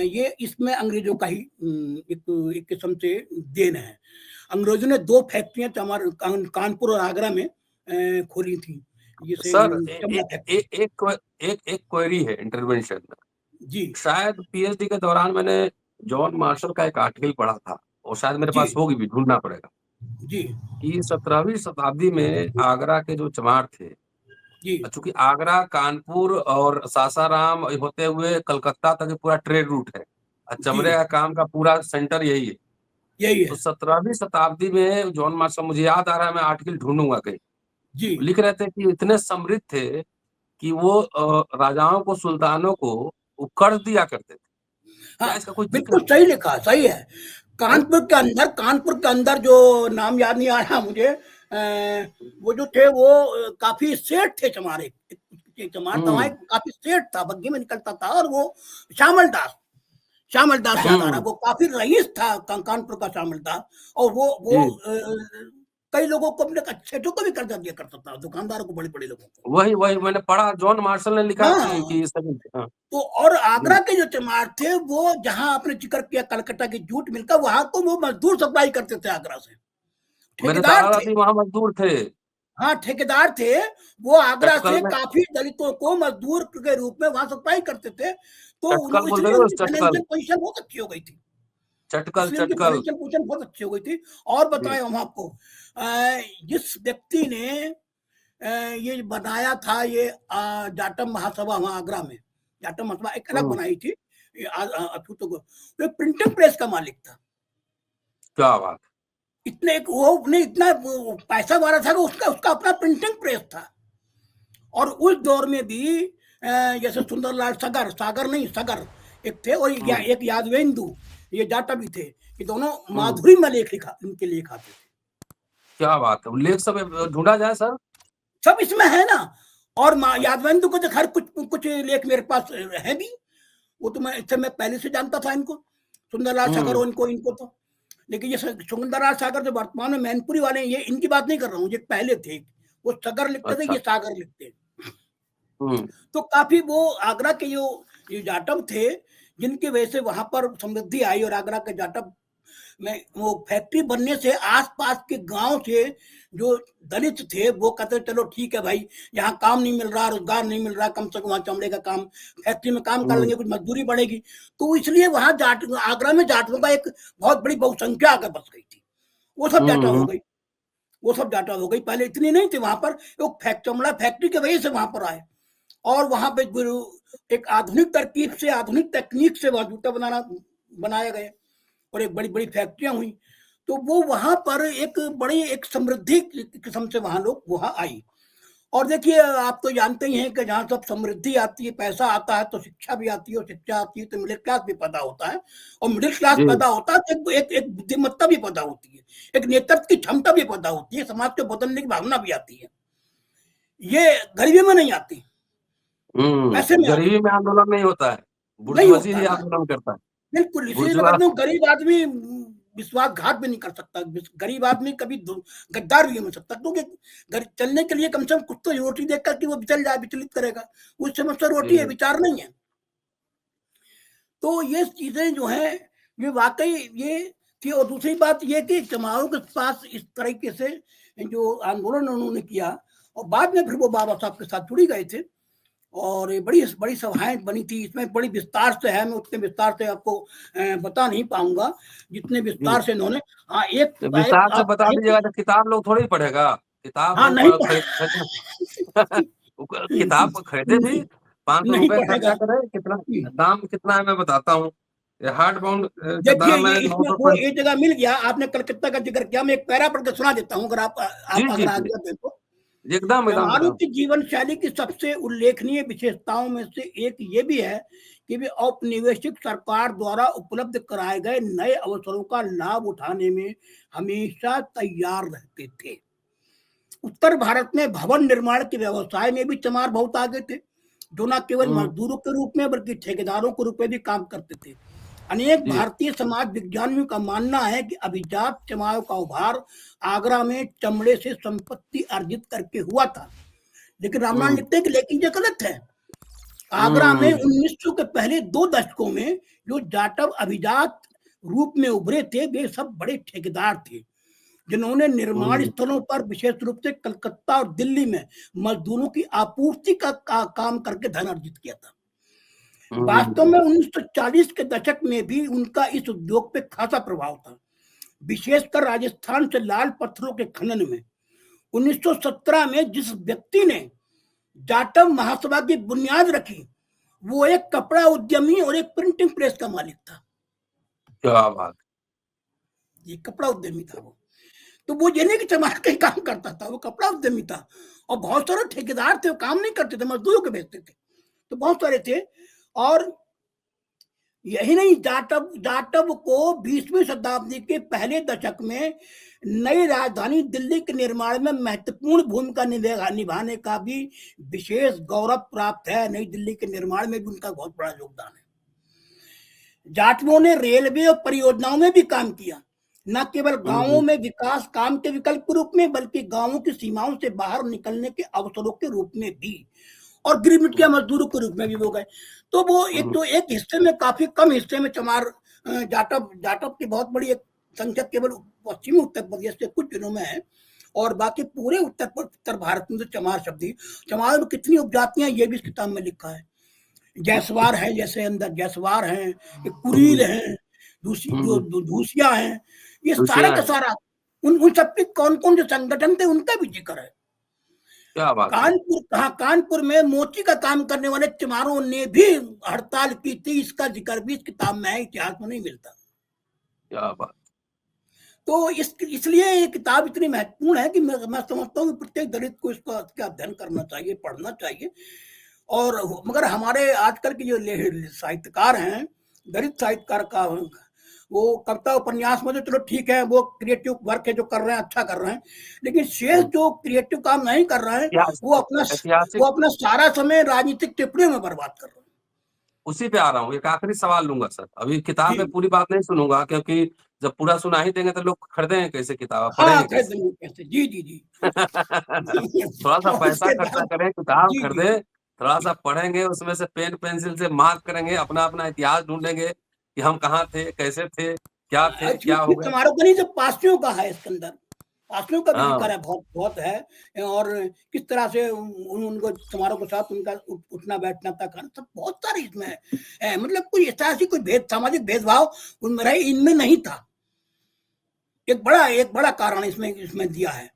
ये इसमें अंग्रेजों का ही एक किस्म से देन है। अंग्रेजों ने 2 फैक्ट्रियां कानपुर और आगरा में खोली थी। सर एक क्वेरी है इंटरवेंशन जी। शायद पीएचडी के दौरान मैंने जॉन मार्शल का एक आर्टिकल पढ़ा था, और शायद मेरे पास होगी भी, ढूंढना पड़ेगा जी, कि 17वीं शताब्दी में आगरा के जो चमार थे, चूंकि आगरा, कानपुर और सासाराम होते हुए कलकत्ता तक पूरा ट्रेड रूट है, चमड़े का काम का पूरा सेंटर यही है। तो 17वीं शताब्दी में जॉन मार्शल, मुझे याद आ रहा है, मैं आर्टिकल ढूंढूंगा कहीं, लिख रहे थे कि इतने समृद्ध थे कि वो राजाओं को, सुल्तानों को कर्ज दिया करते थे। हाँ, इसका कोई बिल्कुल सही लिखा, सही है। कानपुर के अंदर जो नाम याद नहीं आ रहा मुझे, वो जो थे वो काफी सेठ थे चमार था, काफी सेठ था, बग्घी में निकलता था। और वो श्यामल दास याद आ रहा, वो काफी रईस था कानपुर का श्यामल दास। और वो कई लोगों को, अपने सेठों को भी कर्जा दिया करता था, दुकानदारों को, बड़े लोगों को। वही मैंने पढ़ा, जॉन मार्शल ने लिखा कि सभी। तो और आगरा के जो चमार थे, वो जहां आपने जिक्र किया कलकत्ता की जूट मिल का, वहां को वो मजदूर सप्लाई करते थे आगरा से, ठेकेदार थे वहां मजदूर थे। हाँ, ठेकेदार थे वो। आगरा से काफी दलितों को मजदूर के रूप में वहां सप्लाई करते थे। तो इसलिए उनकी फाइनेंशियल पोजीशन बहुत अच्छी हो गई थी। चटकल इसलिए उनकी चटकल पोजीशन पोजीशन बहुत अच्छी हो गई थी। और जी बताएं हम आपको, जिस व्यक्ति ने ये बनाया था, ये जाटव महासभा वहाँ आगरा में, जाटव महासभा एक अलग बनाई थी, ये अछूतों को, वो एक प्रिंटिंग प्रेस का मालिक था। क्या बात। इतने वो ने इतना पैसा वाला था कि उसका उसका अपना प्रिंटिंग प्रेस था। और उस दौर में भी जैसे सुंदरलाल सागर, सागर नहीं सगर एक थे, और एक यादवेंदु, ये जाटव भी थे। ये दोनों माधुरी में लेख लिखा, इनके लेख आते थे। क्या बात है, लेख सब ढूंढा जाए सर? सब इसमें है ना। और यादवेंदु को तो खैर कुछ कुछ लेख मेरे पास है भी, वो तो मैं पहले से जानता था इनको, सुंदरलाल सागर और इनको तो। लेकिन ये सुंदरलाल सागर जो वर्तमान में मैनपुरी वाले हैं, ये इनकी बात नहीं कर रहा हूँ, ये पहले थे, वो सगर लिखते थे, ये सागर लिखते। तो काफी वो आगरा के जो ये जाटव थे, जिनकी वजह से वहां पर समृद्धि आई, और आगरा के जाटव में वो फैक्ट्री बनने से आसपास के गांव से जो दलित थे वो कहते चलो ठीक है भाई, यहाँ काम नहीं मिल रहा, रोजगार नहीं मिल रहा, कम से कम वहाँ चमड़े का काम, फैक्ट्री में काम कर लेंगे, कुछ मजदूरी बढ़ेगी। तो इसलिए वहाँ आगरा में जाटवों का एक बहुत बड़ी बहुसंख्या आकर बस गई थी। वो सब जाटव हो गई, वो सब जाटव हो गई। पहले इतनी नहीं थी वहां पर, वो चमड़ा फैक्ट्री की वजह से वहां पर आए। और वहां पे एक आधुनिक तरकीब से, आधुनिक तकनीक से वह जूता बनाया गए, और एक बड़ी बड़ी फैक्ट्रियां हुई। तो वो वहां पर एक बड़ी एक समृद्धि किस्म से वहां लोग वहां आई। और देखिए, आप तो जानते ही हैं कि जहाँ सब समृद्धि आती है, पैसा आता है, तो शिक्षा भी आती है, और शिक्षा आती है तो मिडिल क्लास भी पैदा होता है, और मिडिल क्लास पैदा होता है तो एक बुद्धिमत्ता भी पैदा होती है, एक नेतृत्व की क्षमता भी पैदा होती है, समाज को बदलने की भावना भी आती है। ये गरीबी में नहीं आती, पैसे में आती गरीबी में आंदोलन नहीं होता है, नहीं बुर्जुआजी होता ही है। आंदोलन करता है। बिल्कुल, इसीलिए मैं बुर्जुआ कहता हूँ गरीब आदमी विश्वासघात भी नहीं कर सकता, गरीब आदमी कभी गद्दार भी नहीं हो सकता, क्योंकि चलने के लिए कम से कम कुछ तो रोटी देख करके वो चल जाए, विचलित करेगा, उस समझ से रोटी है, विचार नहीं है। तो ये चीजें जो है ये वाकई ये थी। और दूसरी बात ये कि चमारों के पास इस तरीके से जो आंदोलन उन्होंने किया, और बाद में फिर वो बाबा साहब के साथ जुड़ी गए थे, और बड़ी बड़ी सभाएं बनी थी। इसमें बड़ी विस्तार से है, मैं उतने विस्तार से आपको बता नहीं पाऊंगा जितने विस्तार से इन्होंने। हाँ, एक विस्तार से बता दीजिएगा, तो किताब लोग थोड़ी पढ़ेगा, किताब हाँ, नहीं खरीद किताब खरीदे भी 500 नहीं रुपए पढ़ेगा। खर्चा करे, कितना दाम कितना है मैं बताता हूँ। हार्ड बाउंड का देखिए, दाम ये है इसमें वो एक जगह मिल गया, आपने कलकत्ता का जिक्र किया, मैं एक पैरा पढ़ के सुना देता हूँ, अगर आप अगर आज्ञा दें तो। एकदम चमारों की जीवन शैली की सबसे उल्लेखनीय विशेषताओं में से एक ये भी है कि वे औपनिवेशिक सरकार द्वारा उपलब्ध कराए गए नए अवसरों का लाभ उठाने में हमेशा तैयार रहते थे। उत्तर भारत में भवन निर्माण के व्यवसाय में भी चमार बहुत आगे थे, जो न केवल मजदूरों के रूप में बल्कि ठेकेदारों के रूप में भी काम करते थे। अनेक भारतीय समाज विज्ञानियों का मानना है कि अभिजात चमारों का उभार आगरा में चमड़े से संपत्ति अर्जित करके हुआ था। लेकिन रामनाथ लिखते हैं कि लेकिन ये गलत है। आगरा में 1900 के पहले 2 दशकों में जो जाटव अभिजात रूप में उभरे थे, वे सब बड़े ठेकेदार थे, जिन्होंने निर्माण स्थलों पर विशेष रूप से कलकत्ता और दिल्ली में मजदूरों की आपूर्ति का काम करके धन अर्जित किया था। वास्तव में 1940 के दशक में भी उनका इस उद्योग पे खासा प्रभाव था, विशेषकर राजस्थान से लाल पत्थरों के खनन में। 1917 में जिस व्यक्ति ने जाटव महासभा की बुनियाद रखी, वो एक कपड़ा उद्यमी और एक प्रिंटिंग प्रेस का मालिक था। क्या बात, ये कपड़ा उद्यमी था वो। तो वो ये नहीं कि चमार का काम करता था, वो कपड़ा उद्यमी था। और बहुत सारे ठेकेदार थे, वो काम नहीं करते थे, मजदूरों के भेजते थे, तो बहुत सारे थे। और यही नहीं, जाटव को 20वीं शताब्दी के पहले दशक में नई राजधानी दिल्ली के निर्माण में महत्वपूर्ण भूमिका निभाने का भी विशेष गौरव प्राप्त है। नई दिल्ली के निर्माण में भी उनका बहुत बड़ा योगदान है। जाटवों ने रेलवे और परियोजनाओं में भी काम किया, न केवल गांवों में विकास काम के विकल्प के रूप में, बल्कि गांवों की सीमाओं से बाहर निकलने के अवसरों के रूप में भी, और गरीब मिट्टिया मजदूरों के रूप में भी हो गए। तो वो एक हिस्से में, काफी कम हिस्से में चमार जाटव की बहुत बड़ी एक संख्या केवल पश्चिमी उत्तर प्रदेश के कुछ जिलों में है, और बाकी पूरे उत्तर भारत में तो चमार शब्द ही। चमार में कितनी उपजातियां ये भी इस किताब में लिखा है। जैसवार है, जैसे अंदर जैसवार है, कुरील है, जो धूसिया हैं, ये सारा का सारा उन सबके कौन कौन जो संगठन थे उनका भी जिक्र है। क्या बात कानपुर में मोची का काम करने वाले चमारों ने भी हड़ताल की थी, इसका जिक्र भी इस किताब में है, इतिहास में नहीं मिलता। क्या बात। तो इसलिए ये किताब इतनी महत्वपूर्ण है कि मैं समझता हूँ कि प्रत्येक दलित को इसका अध्ययन करना चाहिए, पढ़ना चाहिए। और मगर हमारे आजकल के जो साहित्यकार हैं, दलित साहित्यकार का वो कविता उपन्यास में तो चलो ठीक है, वो क्रिएटिव वर्क है जो कर रहे हैं, अच्छा कर रहे हैं, लेकिन शेष जो क्रिएटिव काम नहीं कर रहे हैं वो अपना सारा समय राजनीतिक टिप्पणियों में बर्बाद कर रहे हैं। उसी पे आ रहा हूँ, एक आखिरी सवाल लूंगा सर। अभी किताब में पूरी बात नहीं सुनूंगा, क्योंकि जब पूरा सुना ही देंगे तो लोग खरीदेंगे कैसे किताब, पढ़ेंगे कैसे? जी जी जी। थोड़ा सा पैसा खर्चा करें, किताब खरीदे, थोड़ा सा पढ़ेंगे, उसमें से पेन पेंसिल से मार्क करेंगे, अपना अपना इतिहास ढूंढेंगे कि हम कहाँ थे, कैसे थे, क्या थे, क्या हो गया। हमारे को नहीं, सब पासियों का है इसके अंदर, पासियों का भी जिक्र है, बहुत है। और किस तरह से उनको समारोह के साथ उनका उठना बैठना था, खाना, सब बहुत सारे इसमें है। मतलब कोई ऐसा कोई सामाजिक भेदभाव उनमें रहे, इनमें नहीं था। एक बड़ा कारण इसमें दिया है।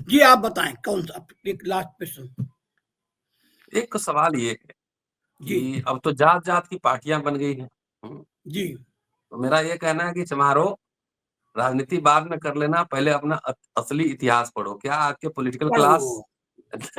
जी आप बताएं, कौन सा एक लास्ट क्वेश्चन। एक सवाल ये है कि अब तो जात जात की पार्टियां बन गई हैं जी, तो मेरा ये कहना है कि समारोह राजनीति बाद में कर लेना, पहले अपना असली इतिहास पढ़ो। क्या आज के पॉलिटिकल क्लास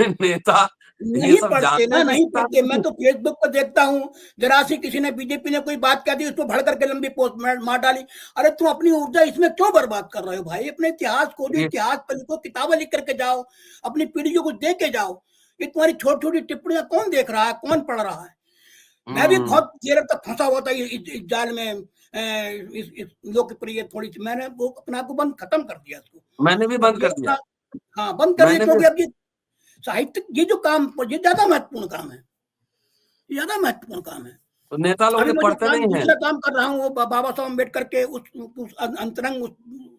नेता नहीं पढ़ते ना, नहीं पढ़ते। मैं तो फेसबुक पर देखता हूँ, जरा सी किसी ने बीजेपी ने कोई बात कह दी, उसको भड़ करके लंबी पोस्ट मार डाली। अरे तुम अपनी ऊर्जा इसमें क्यों बर्बाद कर रहे हो भाई? अपने इतिहास को, जो इतिहास पर लिखो, किताबें लिख करके जाओ, अपनी पीढ़ियों को दे के जाओ। ये तुम्हारी छोटी छोटी टिप्पणियां कौन देख रहा है, कौन पढ़ रहा है? मैं भी बहुत देर तक फंसा हुआ था इस जाल में, इस लोकप्रिय थोड़ी सी, मैंने वो अपने आप को बंद खत्म कर दिया इसको। मैंने भी बंद कर दिया। हाँ, बंद कर दिया, क्योंकि अब ये साहित्य, ये जो काम, ये ज्यादा महत्वपूर्ण काम है, ज्यादा महत्वपूर्ण काम है। तो नेता लोग पढ़ते नहीं हैं। दूसरा काम कर रहा हूँ, वो बाबा साहब अम्बेडकर के उस अंतरंग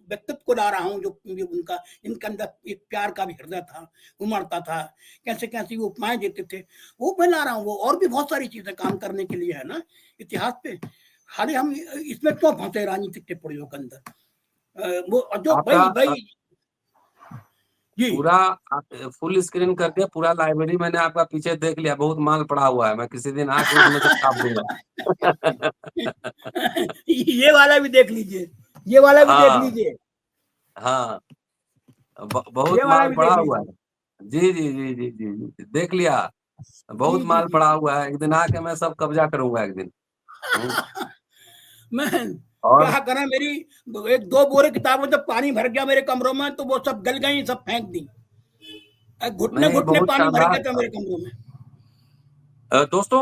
व्यक्तित्व को ला रहा हूँ, जो उनका, इनके अंदर एक प्यार का भी हृदय था, उमड़ता था, कैसे कैसे वो उपमाएं देते थे, वो मैं ला रहा हूँ। वो और भी बहुत सारी चीजें काम करने के लिए है ना इतिहास पे। खाली हम इसमें क्यों फंसे राजनीतिक टिप्पणियों के अंदर? वो जो भाई पूरा फुल स्क्रीन करके पूरा लाइब्रेरी मैंने आपका पीछे देख लिया, बहुत माल पड़ा हुआ है, मैं किसी दिन आके उसमें से छाप दूंगा। ये वाला भी देख लीजिए, ये वाला भी देख लीजिए। हाँ, बहुत माल पड़ा हुआ है। जी जी जी जी जी, देख लिया, बहुत माल पड़ा हुआ है। एक दिन आके मैं सब कब्जा करूंगा एक दिन। मैं क्या करें, मेरी एक दो बोरे किताबों जब पानी भर गया मेरे कमरों में, तो वो सब गल गई, सब फेंक दी। घुटने घुटने पानी भर गया था मेरे कमरों में। दोस्तों,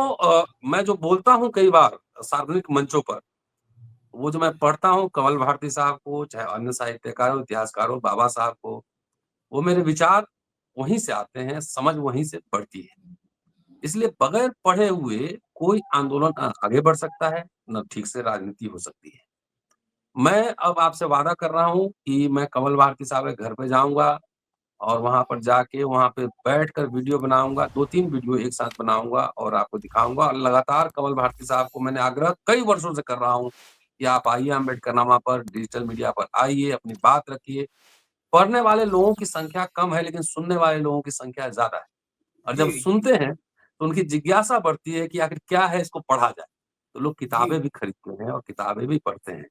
मैं जो बोलता हूँ कई बार सार्वजनिक मंचों पर, वो जो मैं पढ़ता हूँ कमल भारती साहब को, चाहे अन्य साहित्यकारों, इतिहासकारों, बाबा साहब को, वो मेरे विचार वहीं से आते हैं, समझ वहीं से बढ़ती है। इसलिए बगैर पढ़े हुए कोई आंदोलन आगे बढ़ सकता है, न ठीक से राजनीति हो सकती है। मैं अब आपसे वादा कर रहा हूँ कि मैं कमल भारती साहब के घर पे जाऊँगा और वहाँ पर जाके वहाँ पे बैठकर वीडियो बनाऊँगा, 2-3 वीडियो एक साथ बनाऊँगा और आपको दिखाऊँगा। और लगातार कमल भारती साहब को मैंने आग्रह कई वर्षों से कर रहा हूँ कि आप आइए अम्बेडकरनामा पर, डिजिटल मीडिया पर आइए, अपनी बात रखिए। पढ़ने वाले लोगों की संख्या कम है, लेकिन सुनने वाले लोगों की संख्या ज़्यादा है। और जब सुनते हैं तो उनकी जिज्ञासा बढ़ती है कि आखिर क्या है, इसको पढ़ा जाए। तो लोग किताबें भी खरीदते हैं और किताबें भी पढ़ते हैं।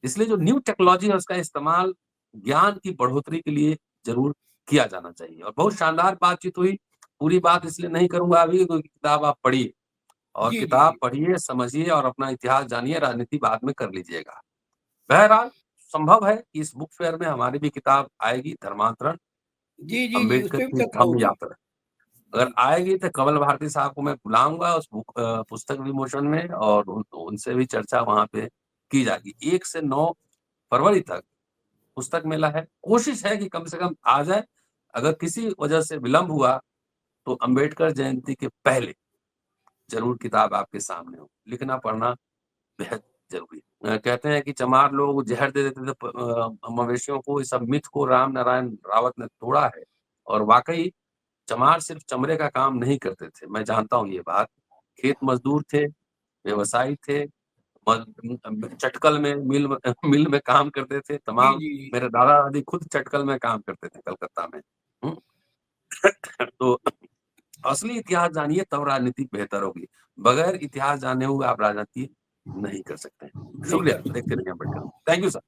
इसलिए जो न्यू टेक्नोलॉजी है उसका इस्तेमाल ज्ञान की बढ़ोतरी के लिए ज़रूर किया जाना चाहिए। और बहुत शानदार बातचीत हुई। पूरी बात इसलिए नहीं करूँगा अभी, क्योंकि किताब आप पढ़िए और किताब पढ़िए, समझिए और अपना इतिहास जानिए, राजनीति बाद में कर लीजिएगा। बहरहाल संभव है कि इस बुक फेयर में हमारी भी किताब आएगी, धर्मांतरण, अम्बेडकर की धम्म यात्रा। अगर आएगी तो कमल भारती साहब को मैं बुलाऊँगा उस पुस्तक विमोचन में, और उनसे भी चर्चा वहाँ पे की जाएगी। 1 से 9 फरवरी तक पुस्तक मेला है। कोशिश है कि कम से कम आ जाए। अगर किसी वजह से विलंब हुआ तो अम्बेडकर जयंती के पहले ज़रूर किताब आपके सामने हो। लिखना पढ़ना बेहद ज़रूरी है। कहते हैं कि चमार लोग ज़हर दे देते थे मवेशियों को, इस सब मिथ को राम नारायण रावत ने तोड़ा है। और वाक़ई चमार सिर्फ चमड़े का काम नहीं करते थे, मैं जानता हूँ ये बात। खेत मज़दूर थे, व्यवसायी थे, चटकल में मिल में काम करते थे। तमाम मेरे दादा दादी खुद चटकल में काम करते थे कलकत्ता में। तो असली इतिहास जानिए तब राजनीति बेहतर होगी। बगैर इतिहास जाने हुए आप राजनीति नहीं कर सकते। शुक्रिया, देखते रहिए Ambedkar. Thank you sir.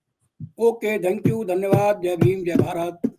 Okay, thank you, धन्यवाद। जय भीम, जय भारत।